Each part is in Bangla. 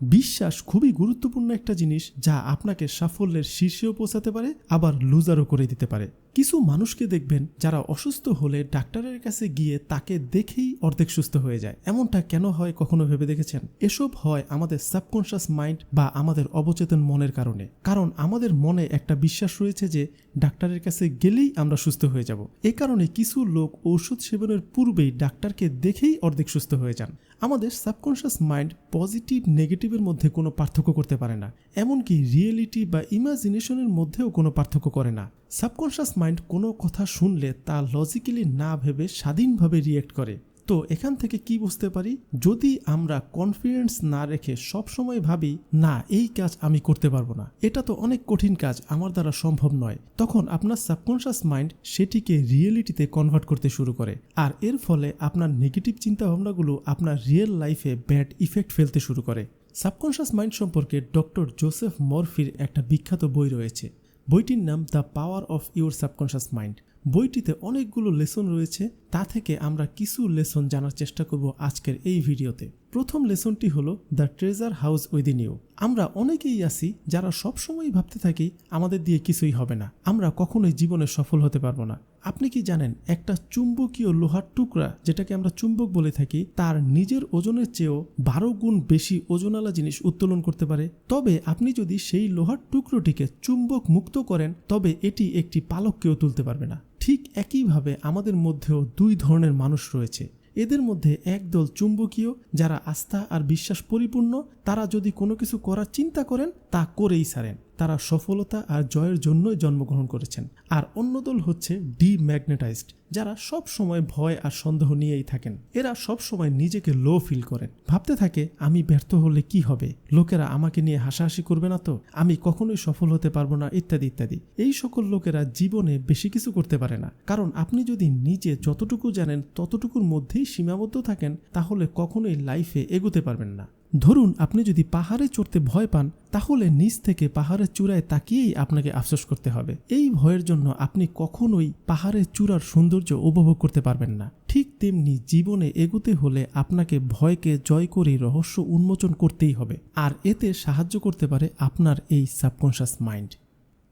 বিশ্বাস খুবই গুরুত্বপূর্ণ একটা জিনিস, যা আপনাকে সাফল্যের শীর্ষেও পৌঁছাতে পারে, আবার লুজারও করে দিতে পারে। কিছু মানুষকে দেখবেন যারা অসুস্থ হলে ডাক্তারের কাছে গিয়ে তাকে দেখেই অর্ধেক সুস্থ হয়ে যায়। এমনটা কেন হয় কখনো ভেবে দেখেছেন? এসব হয় আমাদের সাবকনশিয়াস মাইন্ড বা আমাদের অবচেতন মনের কারণে। কারণ আমাদের মনে একটা বিশ্বাস রয়েছে যে ডাক্তারের কাছে গেলেই আমরা সুস্থ হয়ে যাব। এ কারণে কিছু লোক ঔষধ সেবনের পূর্বেই ডাক্তারকে দেখেই অর্ধেক সুস্থ হয়ে যান। আমাদের সাবকনশিয়াস মাইন্ড পজিটিভ নেগেটিভের মধ্যে কোনো পার্থক্য করতে পারে না, এমনকি রিয়েলিটি বা ইমাজিনেশনের মধ্যেও কোনো পার্থক্য করে না। সাবকনশিয়াস মাইন্ড কোনো কথা শুনলে তা লজিক্যালি না ভেবে স্বাধীনভাবে রিয়েক্ট করে। তো এখান থেকে কি বুঝতে পারি? যদি আমরা কনফিডেন্স না রেখে সবসময় ভাবি না এই কাজ আমি করতে পারবো না, এটা তো অনেক কঠিন কাজ, আমার দ্বারা সম্ভব নয়, তখন আপনার সাবকনশিয়াস মাইন্ড সেটিকে রিয়েলিটিতে কনভার্ট করতে শুরু করে। আর এর ফলে আপনার নেগেটিভ চিন্তাভাবনাগুলো আপনার রিয়েল লাইফে ব্যাড ইফেক্ট ফেলতে শুরু করে। সাবকনশিয়াস মাইন্ড সম্পর্কে ডক্টর জোসেফ মরফির একটা বিখ্যাত বই রয়েছে। বইটির নাম the power of your subconscious mind. বইটিতে অনেকগুলো লেসন রয়েছে, তা থেকে আমরা কিছু লেসন জানার চেষ্টা করব আজকের এই ভিডিওতে। প্রথম লেসনটি হলো the treasure house within you. আমরা অনেকেই আছি যারা সবসময় ভাবতে থাকি আমাদের দিয়ে কিছুই হবে না, আমরা কখনোই জীবনে সফল হতে পারবো না। আপনি কি জানেন একটা চুম্বকীয় লোহার টুকরা, যেটাকে আমরা চুম্বক বলে থাকি, তার নিজের ওজনের চেয়েও 12 গুণ বেশি ওজনওয়ালা জিনিস উত্তোলন করতে পারে? তবে আপনি যদি সেই লোহার টুকরোটিকে চুম্বক মুক্ত করেন তবে এটি একটি পালককেও তুলতে পারবে না। ঠিক একইভাবে আমাদের মধ্যেও দুই ধরনের মানুষ রয়েছে। এদের মধ্যে একদল চুম্বকীয়, যারা আস্থা আর বিশ্বাস পরিপূর্ণ, তারা যদি কোনো কিছু করার চিন্তা করেন তা করেই ছাড়েন, তারা সফলতা আর জয়ের জন্যই জন্মগ্রহণ করেছেন। আর অন্য দল হচ্ছে ডিম্যাগনেটাইজড, যারা সব সময় ভয় আর সন্দেহ নিয়েই থাকেন। এরা সব সময় নিজেকে লো ফিল করেন, ভাবতে থাকে আমি ব্যর্থ হলে কি হবে, লোকেরা আমাকে নিয়ে হাসাহাসি করবে না তো, আমি কখনোই সফল হতে পারবো না, ইত্যাদি ইত্যাদি। এই সকল লোকেরা জীবনে বেশি কিছু করতে পারে না, কারণ আপনি যদি নিজে যতটুকু জানেন ততটুকুর মধ্যেই সীমাবদ্ধ থাকেন তাহলে কখনোই লাইফে এগোতে পারবেন না। ধরুন আপনি যদি পাহাড়ে চড়তে ভয় পান, তাহলে নিচ থেকে পাহাড়ের চূড়ায় তাকিয়েই আপনাকে আফসোস করতে হবে। এই ভয়ের জন্য আপনি কখনোই পাহাড়ের চূড়ার সৌন্দর্য উপভোগ করতে পারবেন না। ঠিক তেমনি জীবনে এগোতে হলে আপনাকে ভয়কে জয় করে রহস্য উন্মোচন করতেই হবে, আর এতে সাহায্য করতে পারে আপনার এই সাবকনশিয়াস মাইন্ড।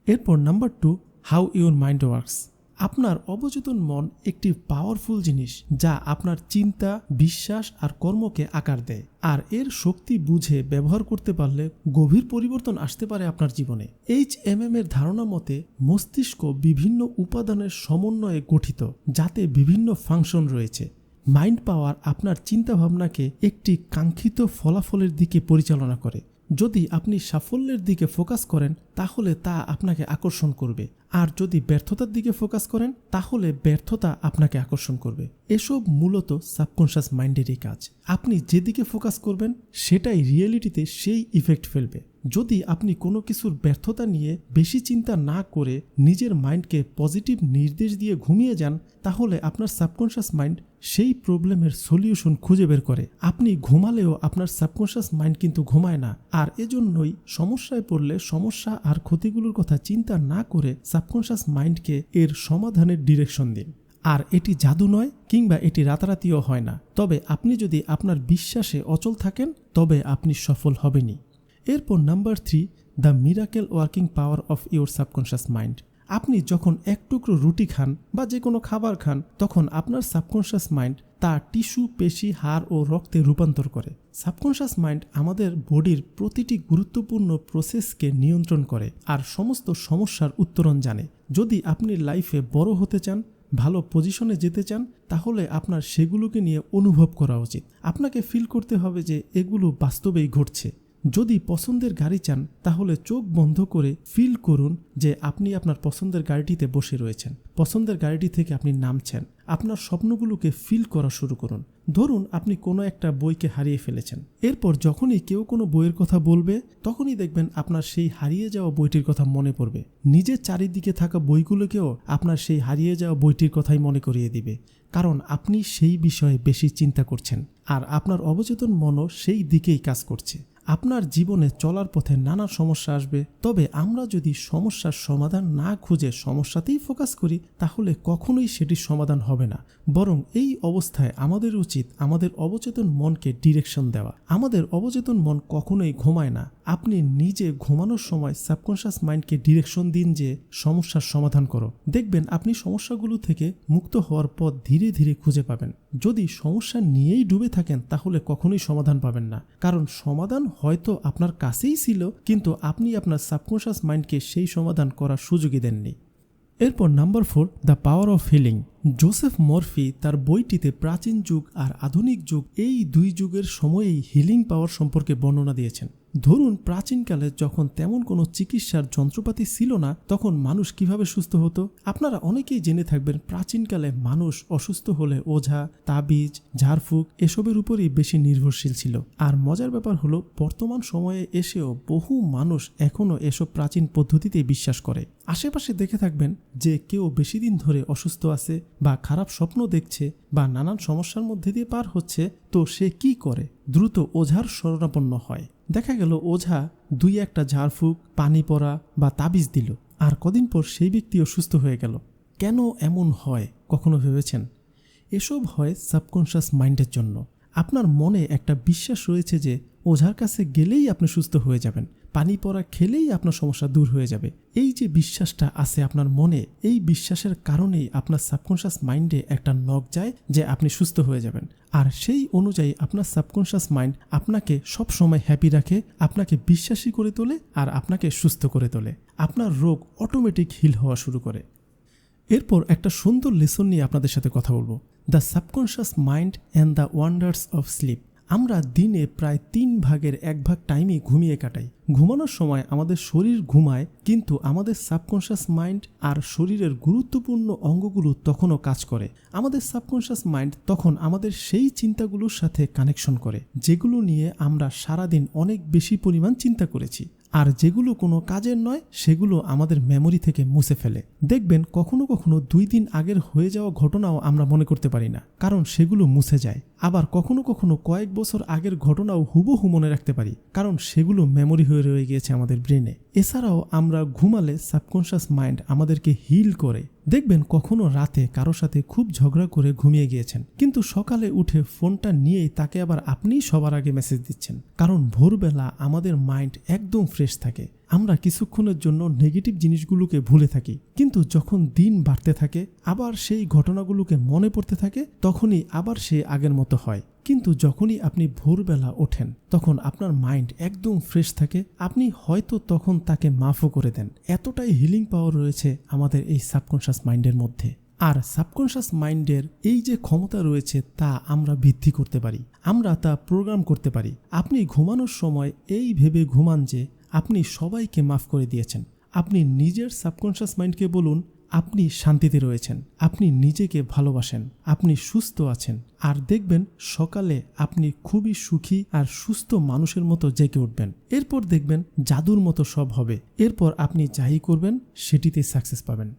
এরপর number 2, how your mind works. আপনার অবচেতন মন একটি পাওয়ারফুল জিনিস, যা আপনার চিন্তা, বিশ্বাস আর কর্মকে আকার দেয়। আর এর শক্তি বুঝে ব্যবহার করতে পারলে গভীর পরিবর্তন আসতে পারে আপনার জীবনে। HMM এর ধারণা মতে মস্তিষ্ক বিভিন্ন উপাদানের সমন্বয়ে গঠিত, যাতে বিভিন্ন ফাংশন রয়েছে। মাইন্ড পাওয়ার আপনার চিন্তাভাবনাকে একটি কাঙ্ক্ষিত ফলাফলের দিকে পরিচালনা করে। যদি আপনি সাফল্যের দিকে ফোকাস করেন তাহলে তা আপনাকে আকর্ষণ করবে, আর যদি ব্যর্থতার দিকে ফোকাস করেন তাহলে ব্যর্থতা আপনাকে আকর্ষণ করবে। এসব মূলত সাবকনশিয়াস মাইন্ডেরই কাজ। আপনি যেদিকে ফোকাস করবেন সেটাই রিয়েলিটিতে সেই ইফেক্ট ফেলবে। যদি আপনি কোনো কিছুর ব্যর্থতা নিয়ে বেশি চিন্তা না করে নিজের মাইন্ডকে পজিটিভ নির্দেশ দিয়ে ঘুমিয়ে যান, তাহলে আপনার সাবকনশিয়াস মাইন্ড সেই প্রবলেমের সলিউশন খুঁজে বের করে। আপনি ঘুমালেও আপনার সাবকনশিয়াস মাইন্ড কিন্তু ঘুমায় না, আর এজন্যই সমস্যায় পড়লে সমস্যা আর ক্ষতিগুলোর কথা চিন্তা না করে সাবকনশিয়াস মাইন্ডকে এর সমাধানের ডিরেকশন দিন। আর এটি জাদু নয়, কিংবা এটি রাতারাতিও হয় না, তবে আপনি যদি আপনার বিশ্বাসে অচল থাকেন তবে আপনি সফল হবেনই। এরপর number 3, the miracle working power of your subconscious mind. আপনি যখন এক টুকরো রুটি খান বা যে কোনো খাবার খান, তখন আপনার সাবকনশিয়াস মাইন্ড তা টিস্যু, পেশি, হাড় ও রক্তে রূপান্তর করে। সাবকনশিয়াস মাইন্ড আমাদের বডির প্রতিটি গুরুত্বপূর্ণ প্রসেসকে নিয়ন্ত্রণ করে আর সমস্ত সমস্যার উত্তরণ জানে। যদি আপনি লাইফে বড় হতে চান, ভালো পজিশনে যেতে চান, তাহলে আপনার সেগুলোকে নিয়ে অনুভব করা উচিত। আপনাকে ফিল করতে হবে যে এগুলো বাস্তবেই ঘটছে। যদি পছন্দের গাড়ি চান তাহলে চোখ বন্ধ করে ফিল করুন যে আপনি আপনার পছন্দের গাড়িটিতে বসে রয়েছেন, পছন্দের গাড়িটি থেকে আপনি নামছেন। আপনার স্বপ্নগুলোকে ফিল করা শুরু করুন। ধরুন আপনি কোনো একটা বইকে হারিয়ে ফেলেছেন, এরপর যখনই কেউ কোনো বইয়ের কথা বলবে তখনই দেখবেন আপনার সেই হারিয়ে যাওয়া বইটির কথা মনে পড়বে। নিজের চারিদিকে থাকা বইগুলোকেও আপনার সেই হারিয়ে যাওয়া বইটির কথাই মনে করিয়ে দিবে, কারণ আপনি সেই বিষয়ে বেশি চিন্তা করছেন আর আপনার অবচেতন মনও সেই দিকেই কাজ করছে। আপনার জীবনে চলার পথে নানা সমস্যা আসবে, তবে আমরা যদি সমস্যার সমাধান না খুঁজে সমস্যাতেই ফোকাস করি তাহলে কখনোই সেটির সমাধান হবে না। বরং এই অবস্থায় আমাদের উচিত আমাদের অবচেতন মনকে ডিরেকশন দেওয়া। আমাদের অবচেতন মন কখনোই ঘুমায় না। আপনি নিজে ঘুমানোর সময় সাবকনশিয়াস মাইন্ডকে ডিরেকশন দিন যে সমস্যার সমাধান করো। দেখবেন আপনি সমস্যাগুলো থেকে মুক্ত হওয়ার পথ ধীরে ধীরে খুঁজে পাবেন। যদি সমস্যা নিয়েই ডুবে থাকেন তাহলে কখনোই সমাধান পাবেন না, কারণ সমাধান হয়তো আপনার কাছেই ছিল, কিন্তু আপনি আপনার সাবকনশিয়াস মাইন্ডকে সেই সমাধান করার সুযোগই দেননি। এরপর number 4, the power of healing. Joseph Murphy তার বইটিতে প্রাচীন যুগ আর আধুনিক যুগ এই দুই যুগের সময়েই হিলিং পাওয়ার সম্পর্কে বর্ণনা দিয়েছেন। ধরুন প্রাচীনকালে যখন তেমন কোনো চিকিৎসার যন্ত্রপাতি ছিল না, তখন মানুষ কিভাবে সুস্থ হতো। আপনারা অনেকেই জেনে থাকবেন প্রাচীনকালে মানুষ অসুস্থ হলে ওঝা, তাবিজ, ঝাড়ফুঁক এসবের উপরই বেশি নির্ভরশীল ছিল। আর মজার ব্যাপার হলো বর্তমান সময়ে এসেও বহু মানুষ এখনও এসব প্রাচীন পদ্ধতিতে বিশ্বাস করে। আশেপাশে দেখে থাকবেন যে কেউ বেশি দিন ধরে অসুস্থ আছে বা খারাপ স্বপ্ন দেখছে বা নানান সমস্যার মধ্যে দিয়ে পার হচ্ছে, তো সে কি করে? দ্রুত ওঝার শরণাপন্ন হয়। দেখা গেল ওঝা 2-1টা ঝাড়ফুঁক, পানি পড়া বা তাবিজ দিল, আর কদিন পর সেই ব্যক্তিও সুস্থ হয়ে গেল। কেন এমন হয় কখনো ভেবেছেন? এসব হয় সাবকনশিয়াস মাইন্ডের জন্য। আপনার মনে একটা বিশ্বাস রয়েছে যে ওঝার কাছে গেলেই আপনি সুস্থ হয়ে যাবেন, পানি পড়া খেলেই আপনার সমস্যা দূর হয়ে যাবে। এই যে বিশ্বাসটা আছে আপনার মনে, এই বিশ্বাসের কারণেই আপনার সাবকনশিয়াস মাইন্ডে একটা নক যায় যে আপনি সুস্থ হয়ে যাবেন। আর সেই অনুযায়ী আপনার সাবকনশিয়াস মাইন্ড আপনাকে সব সময় হ্যাপি রাখে, আপনাকে বিশ্বাসী করে তোলে আর আপনাকে সুস্থ করে তোলে। আপনার রোগ অটোমেটিক হিল হওয়া শুরু করে। এরপর একটা সুন্দর লেসন নিয়ে আপনাদের সাথে কথা বলবো, the subconscious mind and the wonders of sleep. আমরা দিনে প্রায় 3/1 টাইমই ঘুমিয়ে কাটাই। ঘুমানোর সময় আমাদের শরীর ঘুমায়, কিন্তু আমাদের সাবকনশিয়াস মাইন্ড আর শরীরের গুরুত্বপূর্ণ অঙ্গগুলো তখনও কাজ করে। আমাদের সাবকনশিয়াস মাইন্ড তখন আমাদের সেই চিন্তাগুলোর সাথে কানেকশন করে যেগুলো নিয়ে আমরা সারাদিন অনেক বেশি পরিমাণ চিন্তা করেছি, আর যেগুলো কোনো কাজের নয় সেগুলো আমাদের মেমোরি থেকে মুছে ফেলে। দেখবেন কখনো কখনো 2 দিন আগের হয়ে যাওয়া ঘটনাও আমরা মনে করতে পারি না, কারণ সেগুলো মুছে যায়। আবার কখনো কখনো কয়েক বছর আগের ঘটনাও হুবহু মনে রাখতে পারি, কারণ সেগুলো মেমোরি হয়ে রয়ে গিয়েছে আমাদের ব্রেনে। এছাড়াও আমরা ঘুমালে সাবকনশিয়াস মাইন্ড আমাদেরকে হিল করে। দেখবেন কখনো রাতে কারো সাথে খুব ঝগড়া করে ঘুমিয়ে গিয়েছেন, কিন্তু সকালে উঠে ফোনটা নিয়েই তাকে আবার আপনিই সবার আগে মেসেজ দিচ্ছেন, কারণ ভোরবেলা আমাদের মাইন্ড একদম ফ্রেশ থাকে। আমরা কিছুক্ষণের জন্য নেগেটিভ জিনিসগুলোকে ভুলে থাকি, কিন্তু যখন দিন বাড়তে থাকে আবার সেই ঘটনাগুলোকে মনে পড়তে থাকে, তখনই আবার সে আগের মতো হয়। কিন্তু যখনই আপনি ভোরবেলা ওঠেন তখন আপনার মাইন্ড একদম ফ্রেশ থাকে, আপনি হয়তো তখন তাকে মাফও করে দেন। এতটাই হিলিং পাওয়ার রয়েছে আমাদের এই সাবকনশিয়াস মাইন্ডের মধ্যে। আর সাবকনশিয়াস মাইন্ডের এই যে ক্ষমতা রয়েছে তা আমরা বৃদ্ধি করতে পারি, আমরা তা প্রোগ্রাম করতে পারি। আপনি ঘুমানোর সময় এই ভেবে ঘুমান যে আপনি সবাইকে মাফ করে দিয়েছেন। আপনি নিজের সাবকনশিয়াস মাইন্ডকে বলুন আপনি শান্তিতে রয়েছেন, আপনি নিজেকে ভালোবাসেন, আপনি সুস্থ আছেন, আর দেখবেন সকালে আপনি খুবই সুখী আর সুস্থ মানুষের মতো জেগে উঠবেন। এরপর দেখবেন জাদুর মতো সব হবে। এরপর আপনি যাই করবেন সেটিতে সাকসেস পাবেন।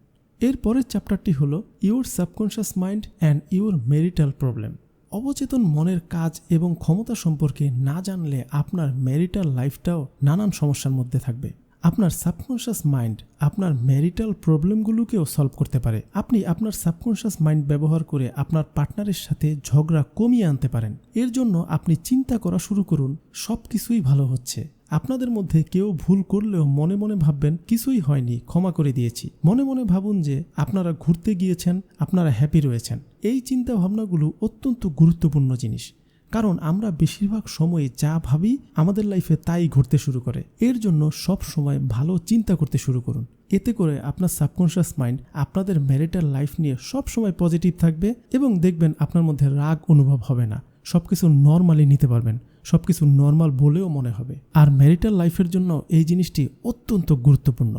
এরপরের চ্যাপ্টারটি হলো your subconscious mind and your marital problem. অবচেতন মনের কাজ এবং ক্ষমতা সম্পর্কে না জানলে আপনার ম্যারিটাল লাইফটাও নানান সমস্যার মধ্যে থাকবে। আপনার সাবকনশিয়াস মাইন্ড আপনার ম্যারিটাল প্রবলেমগুলোকেও সলভ করতে পারে। আপনি আপনার সাবকনশিয়াস মাইন্ড ব্যবহার করে আপনার পার্টনারের সাথে ঝগড়া কমিয়ে আনতে পারেন। এর জন্য আপনি চিন্তা করা শুরু করুন সব কিছুই ভালো হচ্ছে। আপনাদের মধ্যে কেউ ভুল করলেও মনে মনে ভাববেন কিছুই হয়নি, ক্ষমা করে দিয়েছি। মনে মনে ভাবুন যে আপনারা ঘুরতে গিয়েছেন, আপনারা হ্যাপি রয়েছেন। এই চিন্তা ভাবনাগুলো অত্যন্ত গুরুত্বপূর্ণ জিনিস, কারণ আমরা বেশিরভাগ সময়ে যা ভাবি আমাদের লাইফে তাই ঘটতে শুরু করে। এর জন্য সব সময় ভালো চিন্তা করতে শুরু করুন। এতে করে আপনার সাবকনশিয়াস মাইন্ড আপনাদের ম্যারিটাল লাইফ নিয়ে সব সময় পজিটিভ থাকবে এবং দেখবেন আপনার মধ্যে রাগ অনুভব হবে না। সবকিছু নর্মালি নিতে পারবেন, সবকিছু নর্মাল বলেও মনে হবে। আর ম্যারিটাল লাইফের জন্য এই জিনিসটি অত্যন্ত গুরুত্বপূর্ণ।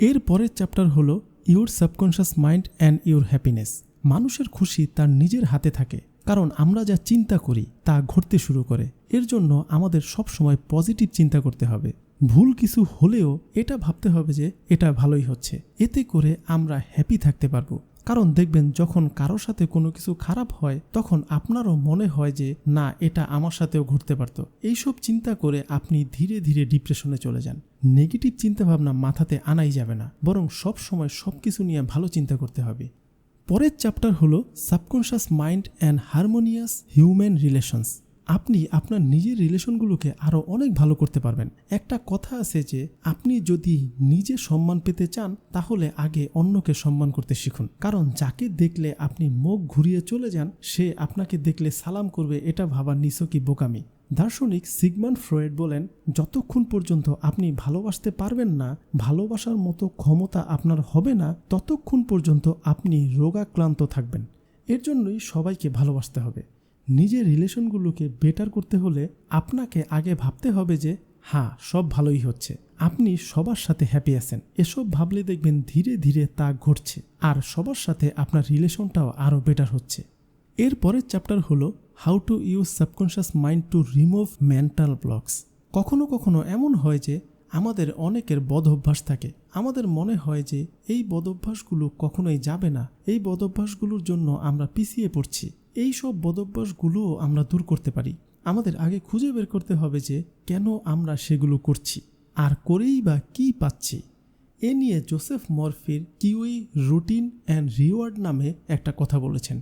এর পরের চ্যাপ্টার হলো your subconscious mind and your happiness. মানুষের খুশি তার নিজের হাতে থাকে, কারণ আমরা যা চিন্তা করি তা ঘটতে শুরু করে। এর জন্য আমাদের সব সময় পজিটিভ চিন্তা করতে হবে। ভুল কিছু হলেও এটা ভাবতে হবে যে এটা ভালোই হচ্ছে, এতে করে আমরা হ্যাপি থাকতে পারবো। কারণ দেখবেন যখন কারোর সাথে কোনো কিছু খারাপ হয় তখন আপনারও মনে হয় যে না, এটা আমার সাথেও ঘটতে পারত। এইসব চিন্তা করে আপনি ধীরে ধীরে ডিপ্রেশনে চলে যান। নেগেটিভ চিন্তাভাবনা মাথাতে আনাই যাবে না, বরং সব সময় সবকিছু নিয়ে ভালো চিন্তা করতে হবে। পরের চ্যাপ্টার হলো subconscious mind and harmonious human relations. আপনি আপনার নিজের রিলেশনগুলোকে আরও অনেক ভালো করতে পারবেন। একটা কথা আছে যে আপনি যদি নিজে সম্মান পেতে চান তাহলে আগে অন্যকে সম্মান করতে শিখুন। কারণ যাকে দেখলে আপনি মুখ ঘুরিয়ে চলে যান সে আপনাকে দেখলে সালাম করবে, এটা ভাবা নিছকই বোকামি। দার্শনিক সিগমন্ড ফ্রয়েড বলেন, যতক্ষণ পর্যন্ত আপনি ভালোবাসতে পারবেন না, ভালোবাসার মতো ক্ষমতা আপনার হবে না, ততক্ষণ পর্যন্ত আপনি রোগাক্রান্ত থাকবেন। এর জন্যই সবাইকে ভালোবাসতে হবে। নিজের রিলেশনগুলোকে বেটার করতে হলে আপনাকে আগে ভাবতে হবে যে হ্যাঁ, সব ভালোই হচ্ছে, আপনি সবার সাথে হ্যাপি আছেন। এসব ভাবলে দেখবেন ধীরে ধীরে তা ঘটছে, আর সবার সাথে আপনার রিলেশনটাও আরও বেটার হচ্ছে। এর পরের চ্যাপ্টার হলো how to use subconscious mind to remove mental blocks. কখনো কখনো এমন হয় যে আমাদের অনেকের বদ অভ্যাস থাকে। আমাদের মনে হয় যে এই বদ অভ্যাসগুলো কখনোই যাবে না, এই বদ অভ্যাসগুলোর জন্য আমরা পিছিয়ে পড়ছি। এই সব বদ অভ্যাসগুলোও আমরা দূর করতে পারি। আমাদের আগে খুঁজে বের করতে হবে যে কেন আমরা সেগুলো করছি, আর করেই বা কী পাচ্ছি। এ নিয়ে জোসেফ মরফির কিউই রুটিন অ্যান্ড রিওয়ার্ড নামে একটা কথা বলেছেন।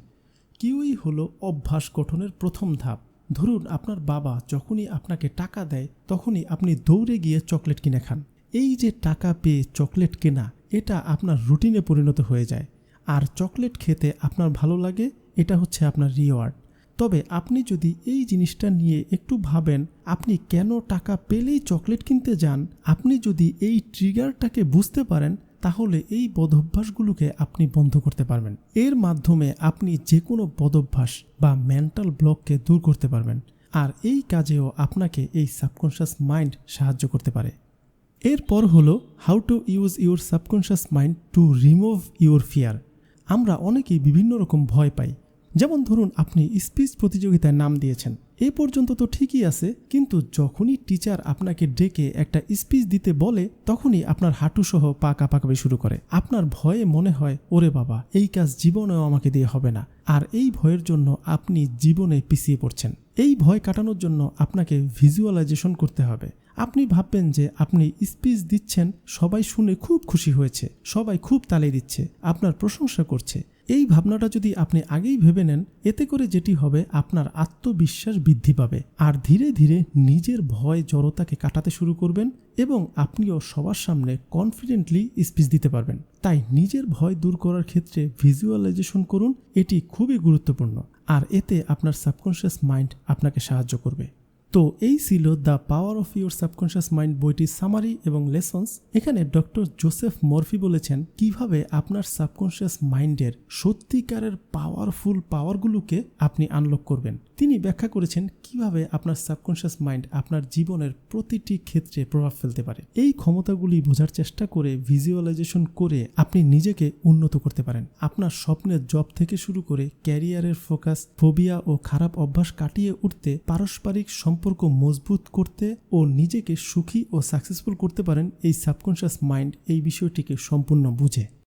কিউই হলো অভ্যাস গঠনের প্রথম ধাপ। ধরুন আপনার বাবা যখনই আপনাকে টাকা দেয় তখনই আপনি দৌড়ে গিয়ে চকলেট কিনে খান। এই যে টাকা পেয়ে চকলেট কেনা, এটা আপনার রুটিনে পরিণত হয়ে যায়, আর চকলেট খেতে আপনার ভালো লাগে, এটা হচ্ছে আপনার রিওয়ার্ড। তবে আপনি যদি এই জিনিসটা নিয়ে একটু ভাবেন, আপনি কেন টাকা পেলেই চকলেট কিনতে যান, আপনি যদি এই ট্রিগারটাকে বুঝতে পারেন, তাহলে এই বদঅভ্যাসগুলোকে আপনি বন্ধ করতে পারবেন। এর মাধ্যমে আপনি যে কোনো বদঅভ্যাস বা মেন্টাল ব্লককে দূর করতে পারবেন, আর এই কাজেও আপনাকে এই সাবকনশিয়াস মাইন্ড সাহায্য করতে পারে। এরপর হলো how to use your subconscious mind to remove your fear. আমরা অনেকেই বিভিন্ন রকম ভয় পাই। যেমন ধরুন আপনি স্পিচ প্রতিযোগিতায় নাম দিয়েছেন, এ পর্যন্ত তো ঠিকই আছে, কিন্তু যখনই টিচার আপনাকে ডেকে একটা স্পিচ দিতে বলে তখনই আপনার হাঁটুসহ পা কাঁপাকাঁপি শুরু করে। আপনার ভয়ে মনে হয় ওরে বাবা, এই কাজ জীবনেও আমাকে দিয়ে হবে না, আর এই ভয়ের জন্য আপনি জীবনে পিছিয়ে পড়ছেন। এই ভয় কাটানোর জন্য আপনাকে ভিজুয়ালাইজেশন করতে হবে। আপনি ভাববেন যে আপনি স্পিচ দিচ্ছেন, সবাই শুনে খুব খুশি হয়েছে, সবাই খুব তালি দিচ্ছে, আপনার প্রশংসা করছে। এই ভাবনাটা যদি আপনি আগেই ভেবে নেন, এতে করে যেটি হবে আপনার আত্মবিশ্বাস বৃদ্ধি পাবে, আর ধীরে ধীরে নিজের ভয় জড়তাকে কাটাতে শুরু করবেন এবং আপনিও সবার সামনে কনফিডেন্টলি স্পিচ দিতে পারবেন। তাই নিজের ভয় দূর করার ক্ষেত্রে ভিজুয়ালাইজেশন করুন, এটি খুবই গুরুত্বপূর্ণ, আর এতে আপনার সাবকনশিয়াস মাইন্ড আপনাকে সাহায্য করবে। তো এই ছিল the power of your subconscious mind বইটির সামারি এবং লেসন্স। এখানে ডক্টর জোসেফ মরফি বলেছেন কিভাবে আপনার সাবকনশিয়াস মাইন্ডের সত্যিকারের পাওয়ারফুল পাওয়ারগুলোকে আপনি আনলক করবেন। তিনি ব্যাখ্যা করেছেন কিভাবে আপনার সাবকনশিয়াস মাইন্ড আপনার জীবনের প্রতিটি ক্ষেত্রে প্রভাব ফেলতে পারে। এই ক্ষমতাগুলি বোঝার চেষ্টা করে ভিজুয়ালাইজেশন করে আপনি নিজেকে উন্নত করতে পারেন। আপনার স্বপ্নের জব থেকে শুরু করে ক্যারিয়ারের ফোকাস, ফোবিয়া ও খারাপ অভ্যাস কাটিয়ে উঠতে, পারস্পরিক সম্পর্ক মজবুত করতে ও নিজেকে সুখী ও সাকসেসফুল করতে পারেন এই সাবকনশিয়াস মাইন্ড এই বিষয়টিকে সম্পূর্ণ বুঝে।